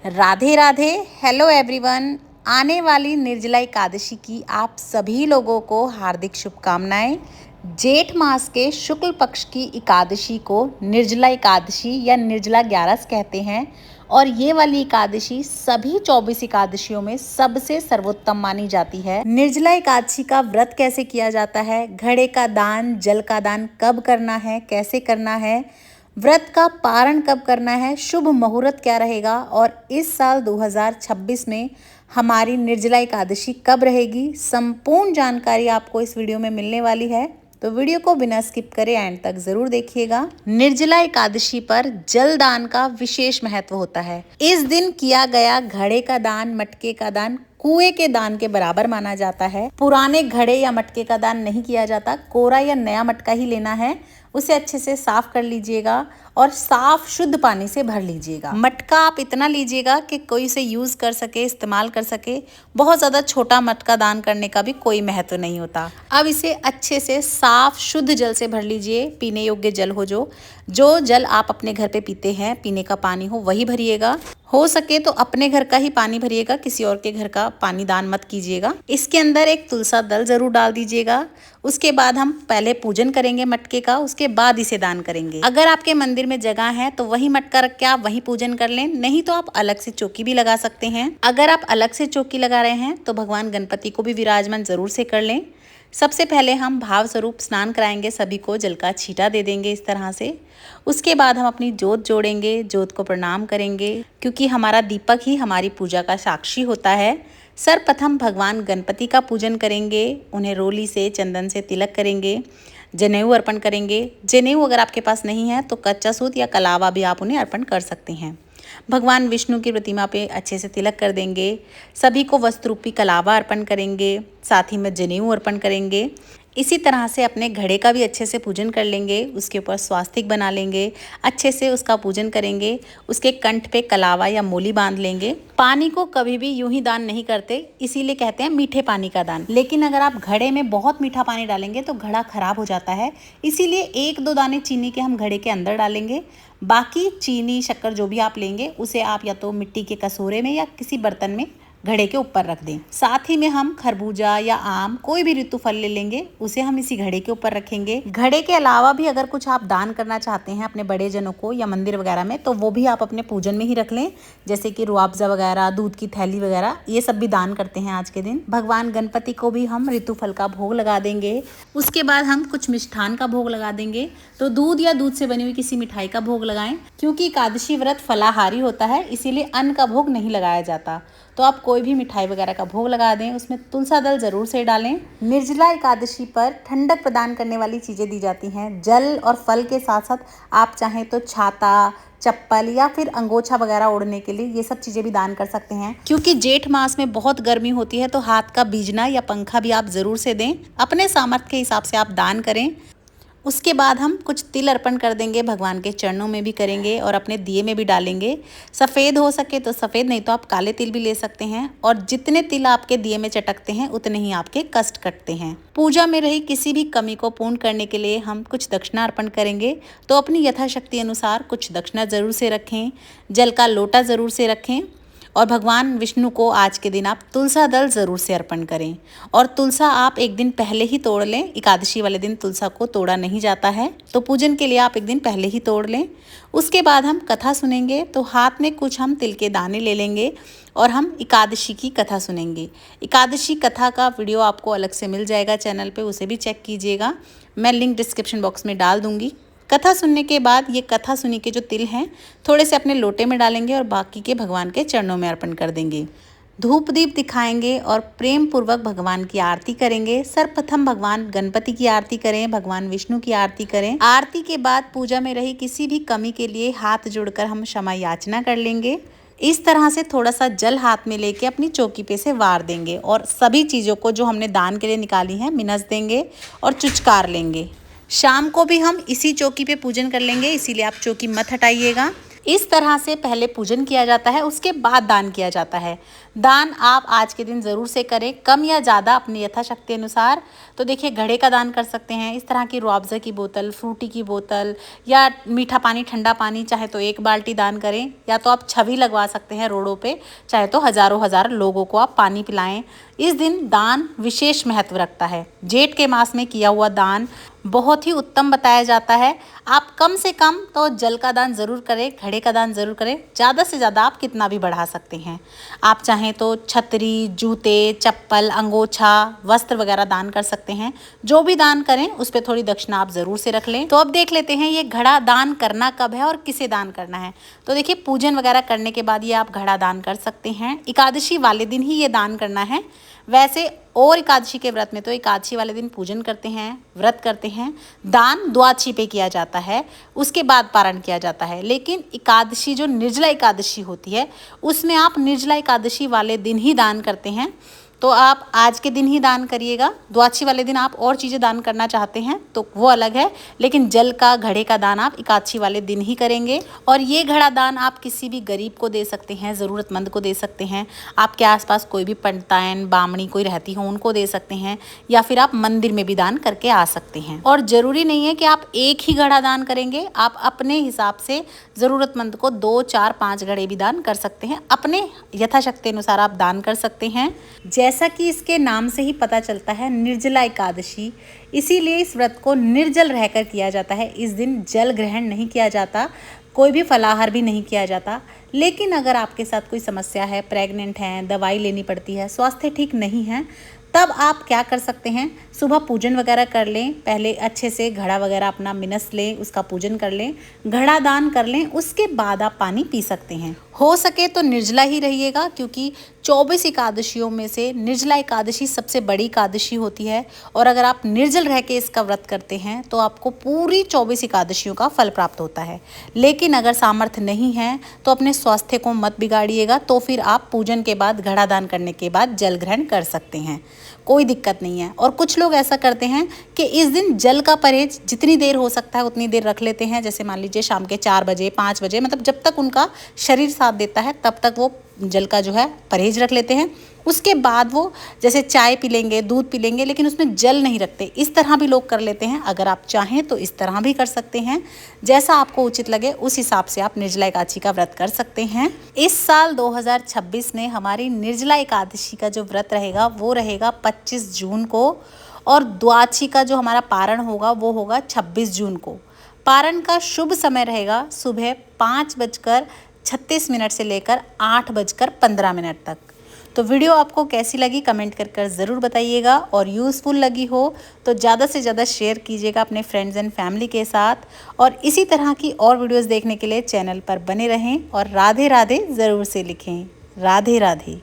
Radhe Radhe. Hello everyone. आने वाली निर्जला एकादशी की आप सभी लोगों को हार्दिक शुभकामनाएं। जेठ मास के शुक्ल पक्ष की एकादशी को निर्जला एकादशी या निर्जला 11 कहते हैं और ये वाली एकादशी सभी 24 एकादशियों में सबसे सर्वोत्तम मानी जाती है। निर्जला एकादशी का व्रत कैसे किया जाता है, घड़े का दान, जल का दान कब करना है, कैसे करना है, व्रत का पारण कब करना है, शुभ मुहूर्त क्या रहेगा और इस साल 2026 में हमारी निर्जला एकादशी कब रहेगी, संपूर्ण जानकारी आपको इस वीडियो में मिलने वाली है। तो वीडियो को बिना स्किप करे एंड तक जरूर देखिएगा। निर्जला एकादशी पर जल दान का विशेष महत्व होता है। इस दिन किया गया घड़े का दान, मटके का दान कुएं के दान के बराबर माना जाता है। पुराने घड़े या मटके का दान नहीं किया जाता। कोरा या नया मटका ही लेना है, उसे अच्छे से साफ कर लीजिएगा और साफ शुद्ध पानी से भर लीजिएगा। मटका आप इतना लीजिएगा कि कोई इसे यूज कर सके, इस्तेमाल कर सके। बहुत ज्यादा छोटा मटका दान करने का भी कोई महत्व नहीं होता। अब इसे अच्छे से साफ शुद्ध जल से भर लीजिए। पीने योग्य जल हो, जो जल आप अपने घर पे पीते हैं, पीने का पानी हो वही भरिएगा। हो सके तो अपने घर का ही पानी भरिएगा, किसी और के घर का पानी दान मत कीजिएगा। इसके अंदर एक तुलसा दल जरूर डाल दीजिएगा। उसके बाद हम पहले पूजन करेंगे मटके का, उसके बाद इसे दान करेंगे। अगर आपके मंदिर में जगह है तो वही मटका रख के आप वही पूजन कर लें, नहीं तो आप अलग से चौकी भी लगा सकते हैं। अगर आप अलग से चौकी लगा रहे हैं तो भगवान गणपति को भी विराजमान जरूर से कर लें। सबसे पहले हम भाव स्वरूप स्नान कराएंगे, सभी को जल का छींटा दे देंगे इस तरह से। उसके बाद हम अपनी जोत जोड़ेंगे, जोत को प्रणाम करेंगे क्योंकि हमारा दीपक ही हमारी पूजा का साक्षी होता है। सर्वप्रथम भगवान गणपति का पूजन करेंगे, उन्हें रोली से, चंदन से तिलक करेंगे, जनेऊ अर्पण करेंगे। जनेऊ अगर आपके पास नहीं है तो कच्चा सूत या कलावा भी आप उन्हें अर्पण कर सकते हैं। भगवान विष्णु की प्रतिमा पे अच्छे से तिलक कर देंगे। सभी को वस्त्र रूपी कलावा अर्पण करेंगे, साथ ही में जनेऊ अर्पण करेंगे। इसी तरह से अपने घड़े का भी अच्छे से पूजन कर लेंगे, उसके ऊपर स्वास्तिक बना लेंगे, अच्छे से उसका पूजन करेंगे। उसके कंठ पे कलावा या मोली बांध लेंगे। पानी को कभी भी यूं ही दान नहीं करते, इसीलिए कहते हैं मीठे पानी का दान। लेकिन अगर आप घड़े में बहुत मीठा पानी डालेंगे तो घड़ा खराब हो जाता है, इसीलिए 1-2 दाने चीनी के हम घड़े के अंदर डालेंगे। बाकी चीनी, शक्कर जो भी आप लेंगे उसे आप या तो मिट्टी के कसूरे में या किसी बर्तन में घड़े के ऊपर रख दें। साथ ही में हम खरबूजा या आम, कोई भी ऋतु फल ले लेंगे, उसे हम इसी घड़े के ऊपर रखेंगे। घड़े के अलावा भी अगर कुछ आप दान करना चाहते हैं अपने बड़े जनों को या मंदिर वगैरह में, तो वो भी आप अपने पूजन में ही रख लें, जैसे कि रुआवजा वगैरह, दूध की थैली वगैरह, ये सब भी दान करते हैं आज के दिन। भगवान गणपति को भी हम ऋतु फल का भोग लगा देंगे। उसके बाद हम कुछ मिष्ठान का भोग लगा देंगे, तो दूध या दूध से बनी हुई किसी मिठाई का भोग लगाएं। क्योंकि एकादशी व्रत फलाहारी होता है, इसीलिए अन्न का भोग नहीं लगाया जाता। तो आप कोई भी मिठाई वगैरह का भोग लगा दें, उसमें तुलसा दल जरूर से डालें। निर्जला एकादशी पर ठंडक प्रदान करने वाली चीजें दी जाती हैं। जल और फल के साथ साथ आप चाहें तो छाता, चप्पल या फिर अंगोछा वगैरह ओढ़ने के लिए ये सब चीजें भी दान कर सकते हैं। क्योंकि जेठ मास में बहुत गर्मी होती है तो हाथ का बीजना या पंखा भी आप जरूर से दें। अपने सामर्थ्य के हिसाब से आप दान करें। उसके बाद हम कुछ तिल अर्पण कर देंगे, भगवान के चरणों में भी करेंगे और अपने दिए में भी डालेंगे। सफ़ेद हो सके तो सफ़ेद, नहीं तो आप काले तिल भी ले सकते हैं। और जितने तिल आपके दिए में चटकते हैं उतने ही आपके कष्ट कटते हैं। पूजा में रही किसी भी कमी को पूर्ण करने के लिए हम कुछ दक्षिणा अर्पण करेंगे, तो अपनी यथाशक्ति अनुसार कुछ दक्षिणा जरूर से रखें। जल का लोटा जरूर से रखें और भगवान विष्णु को आज के दिन आप तुलसा दल जरूर से अर्पण करें। और तुलसा आप एक दिन पहले ही तोड़ लें। एकादशी वाले दिन तुलसा को तोड़ा नहीं जाता है, तो पूजन के लिए आप एक दिन पहले ही तोड़ लें। उसके बाद हम कथा सुनेंगे, तो हाथ में कुछ हम तिल के दाने ले लेंगे और हम एकादशी की कथा सुनेंगे। एकादशी कथा का वीडियो आपको अलग से मिल जाएगा चैनल पे, उसे भी चेक कीजिएगा। मैं लिंक डिस्क्रिप्शन बॉक्स में डाल दूँगी। कथा सुनने के बाद ये कथा सुनी के जो तिल हैं थोड़े से अपने लोटे में डालेंगे और बाकी के भगवान के चरणों में अर्पण कर देंगे। धूप दीप दिखाएंगे और प्रेम पूर्वक भगवान की आरती करेंगे। सर्वप्रथम भगवान गणपति की आरती करें, भगवान विष्णु की आरती करें। आरती के बाद पूजा में रही किसी भी कमी के लिए हाथ जोड़कर हम क्षमा याचना कर लेंगे। इस तरह से थोड़ा सा जल हाथ में लेके अपनी चौकी पे से वार देंगे और सभी चीज़ों को जो हमने दान के लिए निकाली हैं मिनस देंगे और चुचकार लेंगे। शाम को भी हम इसी चौकी पे पूजन कर लेंगे, इसीलिए आप चौकी मत हटाइएगा। इस तरह से पहले पूजन किया जाता है, उसके बाद दान किया जाता है। दान आप आज के दिन ज़रूर से करें, कम या ज़्यादा अपनी यथाशक्ति अनुसार। तो देखिए घड़े का दान कर सकते हैं, इस तरह की रुआवज़ा की बोतल, फ्रूटी की बोतल या मीठा पानी, ठंडा पानी, चाहे तो 1 बाल्टी दान करें, या तो आप छवि लगवा सकते हैं रोडों पे, चाहे तो हज़ारों हज़ार लोगों को आप पानी पिलाएं। इस दिन दान विशेष महत्व रखता है। जेठ के मास में किया हुआ दान बहुत ही उत्तम बताया जाता है। आप कम से कम तो जल का दान ज़रूर करें, घड़े का दान ज़रूर करें। ज़्यादा से ज़्यादा आप कितना भी बढ़ा सकते हैं। आप चाहें तो छतरी, जूते, चप्पल, अंगोछा, वस्त्र वगैरह दान कर सकते हैं। जो भी दान करें उस पर थोड़ी दक्षिणा आप ज़रूर से रख लें। तो अब देख लेते हैं ये घड़ा दान करना कब है और किसे दान करना है। तो देखिए पूजन वगैरह करने के बाद ये आप घड़ा दान कर सकते हैं। एकादशी वाले दिन ही ये दान करना है। वैसे और एकादशी के व्रत में तो एकादशी वाले दिन पूजन करते हैं, व्रत करते हैं, दान द्वादशी पे किया जाता है, उसके बाद पारण किया जाता है। लेकिन एकादशी जो निर्जला एकादशी होती है उसमें आप निर्जला एकादशी वाले दिन ही दान करते हैं। तो आप आज के दिन ही दान करिएगा। द्वादशी वाले दिन आप और चीज़ें दान करना चाहते हैं तो वो अलग है, लेकिन जल का, घड़े का दान आप एकादशी वाले दिन ही करेंगे। और ये घड़ा दान आप किसी भी गरीब को दे सकते हैं, ज़रूरतमंद को दे सकते हैं। आपके आसपास कोई भी पंडितायन, बामणी कोई रहती हो उनको दे सकते हैं, या फिर आप मंदिर में भी दान करके आ सकते हैं। और ज़रूरी नहीं है कि आप एक ही घड़ा दान करेंगे, आप अपने हिसाब से ज़रूरतमंद को 2, 4, 5 घड़े भी दान कर सकते हैं। अपने यथाशक्ति अनुसार आप दान कर सकते हैं। जैसा कि इसके नाम से ही पता चलता है निर्जला एकादशी, इसीलिए इस व्रत को निर्जल रहकर किया जाता है। इस दिन जल ग्रहण नहीं किया जाता, कोई भी फलाहार भी नहीं किया जाता। लेकिन अगर आपके साथ कोई समस्या है, प्रेग्नेंट हैं, दवाई लेनी पड़ती है, स्वास्थ्य ठीक नहीं है, तब आप क्या कर सकते हैं, सुबह पूजन वगैरह कर लें। पहले अच्छे से घड़ा वगैरह अपना मिनस लें, उसका पूजन कर लें, घड़ा दान कर लें, उसके बाद आप पानी पी सकते हैं। हो सके तो निर्जला ही रहिएगा, क्योंकि 24 एकादशियों में से निर्जला एकादशी सबसे बड़ी एकादशी होती है। और अगर आप निर्जल रह के इसका व्रत करते हैं तो आपको पूरी 24 एकादशियों का फल प्राप्त होता है। लेकिन अगर सामर्थ्य नहीं है तो अपने स्वास्थ्य को मत बिगाड़िएगा। तो फिर आप पूजन के बाद, घड़ा दान करने के बाद जल ग्रहण कर सकते हैं, कोई दिक्कत नहीं है। और कुछ लोग ऐसा करते हैं कि इस दिन जल का परहेज जितनी देर हो सकता है उतनी देर रख लेते हैं। जैसे मान लीजिए शाम के 4 बजे, 5 बजे, मतलब जब तक उनका शरीर साथ देता है तब तक वो जल का जो है परहेज रख लेते हैं। उसके बाद वो जैसे चाय पी लेंगे, दूध पी लेंगे, लेकिन उसमें जल नहीं रखते। इस तरह भी लोग कर लेते हैं। अगर आप चाहें तो इस तरह भी कर सकते हैं। जैसा आपको उचित लगे उस हिसाब से आप निर्जला एकादशी का व्रत कर सकते हैं। इस साल 2026 में हमारी निर्जला एकादशी का जो व्रत रहेगा वो रहेगा 25 जून को, और द्वादशी का जो हमारा पारण होगा वो होगा 26 जून को। पारण का शुभ समय रहेगा सुबह 5:36 से लेकर 8:15 तक। तो वीडियो आपको कैसी लगी कमेंट कर ज़रूर बताइएगा, और यूज़फुल लगी हो तो ज़्यादा से ज़्यादा शेयर कीजिएगा अपने फ्रेंड्स एंड फैमिली के साथ। और इसी तरह की और वीडियोस देखने के लिए चैनल पर बने रहें, और राधे राधे ज़रूर से लिखें। राधे राधे।